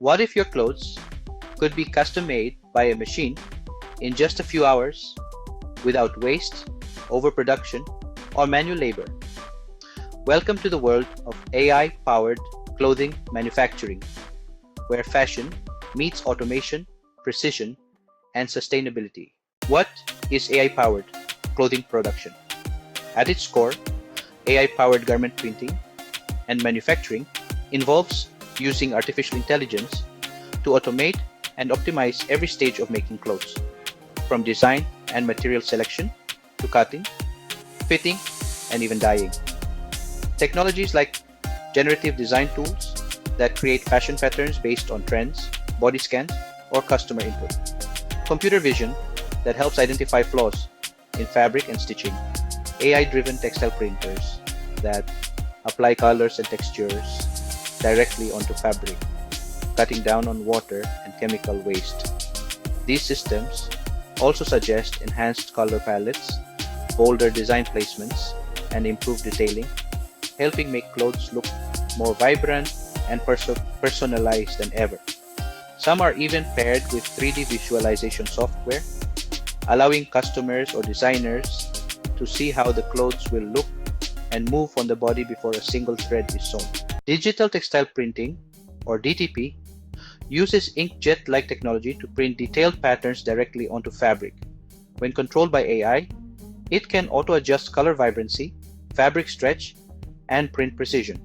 What if your clothes could be custom made by a machine in just a few hours without waste, overproduction, or manual labor? Welcome to the world of AI-powered clothing manufacturing, where fashion meets automation, precision, and sustainability. What is AI-powered clothing production? At its core, AI-powered garment printing and manufacturing involves using artificial intelligence to automate and optimize every stage of making clothes, from design and material selection to cutting, fitting, and even dyeing. Technologies like generative design tools that create fashion patterns based on trends, body scans, or customer input. Computer vision that helps identify flaws in fabric and stitching. AI-driven textile printers that apply colors and textures directly onto fabric, cutting down on water and chemical waste. These systems also suggest enhanced color palettes, bolder design placements, and improved detailing, helping make clothes look more vibrant and personalized than ever. Some are even paired with 3D visualization software, allowing customers or designers to see how the clothes will look and move on the body before a single thread is sewn. Digital textile printing, or DTP, uses inkjet-like technology to print detailed patterns directly onto fabric. When controlled by AI, it can auto-adjust color vibrancy, fabric stretch, and print precision,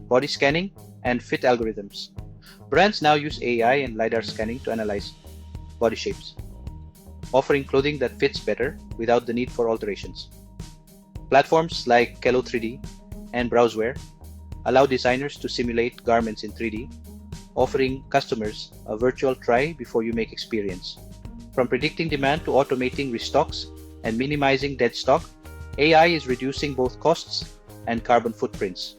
body scanning, and fit algorithms. Brands now use AI and LiDAR scanning to analyze body shapes, offering clothing that fits better without the need for alterations. Platforms like Kello 3D and Browseware allow designers to simulate garments in 3D, offering customers a virtual try before you make experience. From predicting demand to automating restocks and minimizing dead stock, AI is reducing both costs and carbon footprints.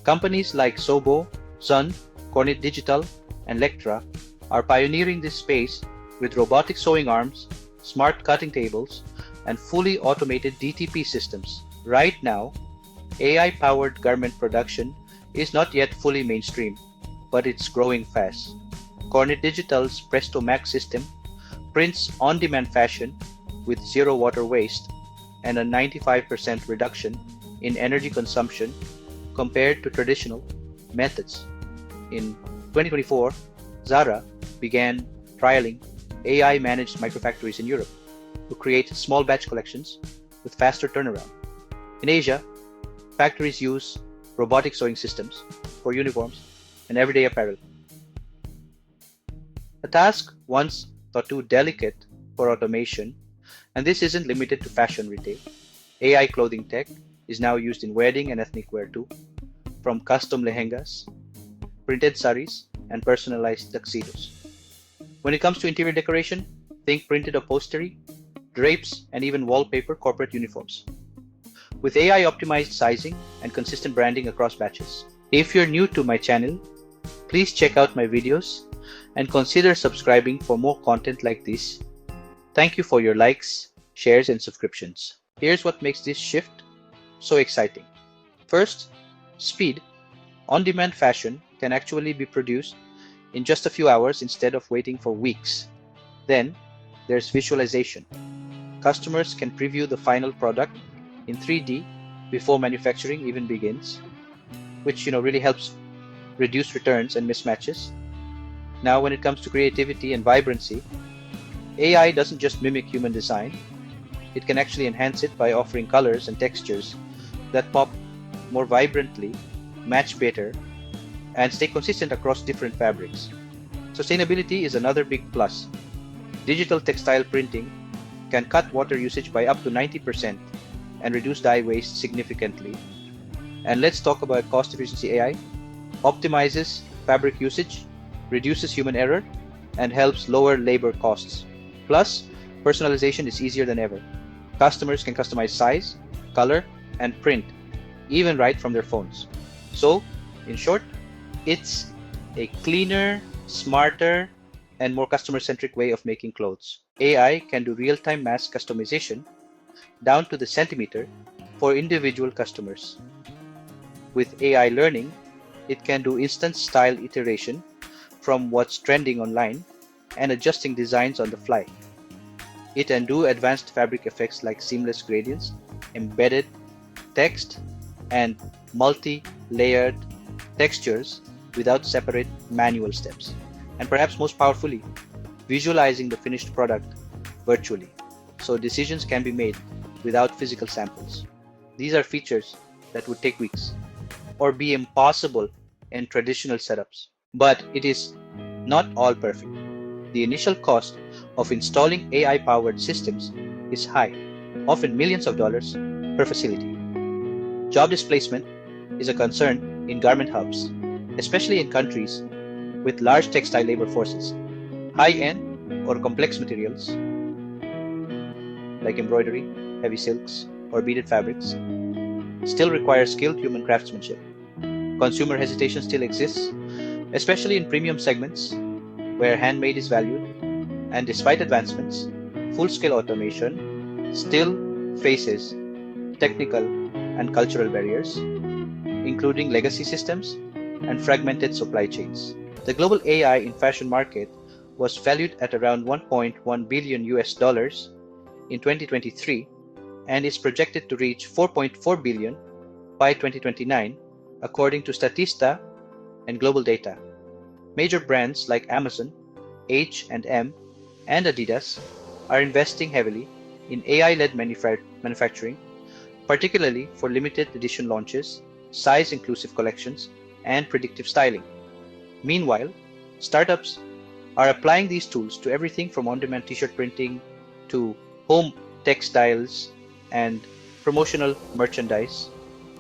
Companies like Sewbo, Zund, Kornit Digital, and Lectra are pioneering this space with robotic sewing arms, smart cutting tables, and fully automated DTP systems. Right now, AI-powered garment production is not yet fully mainstream, but it's growing fast. Kornit Digital's Presto Max system prints on-demand fashion with zero water waste and a 95% reduction in energy consumption compared to traditional methods. In 2024, Zara began trialing AI-managed microfactories in Europe to create small batch collections with faster turnaround. In Asia, factories use robotic sewing systems for uniforms and everyday apparel. A task once thought too delicate for automation, and this isn't limited to fashion retail. AI clothing tech is now used in wedding and ethnic wear too, from custom lehengas, printed saris, and personalized tuxedos. When it comes to interior decoration, think printed upholstery, drapes, and even wallpaper corporate uniforms, with AI-optimized sizing and consistent branding across batches. If you're new to my channel, please check out my videos and consider subscribing for more content like this. Thank you for your likes, shares, and subscriptions. Here's what makes this shift so exciting. First, speed. On-demand fashion can actually be produced in just a few hours instead of waiting for weeks. Then, there's visualization. Customers can preview the final product in 3D before manufacturing even begins, which really helps reduce returns and mismatches. Now, when it comes to creativity and vibrancy, AI doesn't just mimic human design. It can actually enhance it by offering colors and textures that pop more vibrantly, match better, and stay consistent across different fabrics. Sustainability is another big plus. Digital textile printing can cut water usage by up to 90% and reduce dye waste significantly. And let's talk about cost efficiency. AI optimizes fabric usage, reduces human error, and helps lower labor costs. Plus, personalization is easier than ever. Customers can customize size, color, and print, even right from their phones. So, in short, it's a cleaner, smarter, and more customer-centric way of making clothes. AI can do real-time mass customization down to the centimeter for individual customers. With AI learning, it can do instant style iteration from what's trending online and adjusting designs on the fly. It can do advanced fabric effects like seamless gradients, embedded text, and multi-layered textures without separate manual steps. And perhaps most powerfully, visualizing the finished product virtually, so decisions can be made without physical samples. These are features that would take weeks or be impossible in traditional setups. But it is not all perfect. The initial cost of installing AI-powered systems is high, often millions of dollars per facility. Job displacement is a concern in garment hubs, especially in countries with large textile labor forces. High-end or complex materials like embroidery, heavy silks, or beaded fabrics still require skilled human craftsmanship. Consumer hesitation still exists, especially in premium segments where handmade is valued, and despite advancements, full-scale automation still faces technical and cultural barriers, including legacy systems and fragmented supply chains. The global AI in fashion market was valued at around $1.1 billion in 2023 and is projected to reach $4.4 billion by 2029, according to Statista and Global Data. Major brands like Amazon, H&M, and Adidas are investing heavily in AI-led manufacturing, particularly for limited edition launches, size-inclusive collections, and predictive styling. Meanwhile, startups are applying these tools to everything from on-demand t-shirt printing to home textiles and promotional merchandise.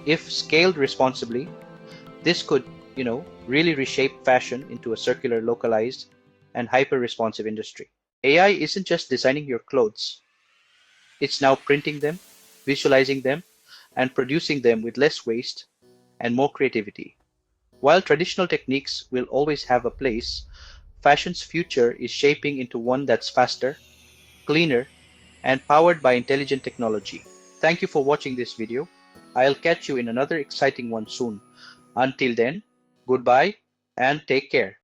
If scaled responsibly, this could, really reshape fashion into a circular, localized, and hyper-responsive industry. AI isn't just designing your clothes. It's now printing them, visualizing them, and producing them with less waste and more creativity. While traditional techniques will always have a place, fashion's future is shaping into one that's faster, cleaner, and powered by intelligent technology. Thank you for watching this video. I'll catch you in another exciting one soon. Until then, goodbye and take care.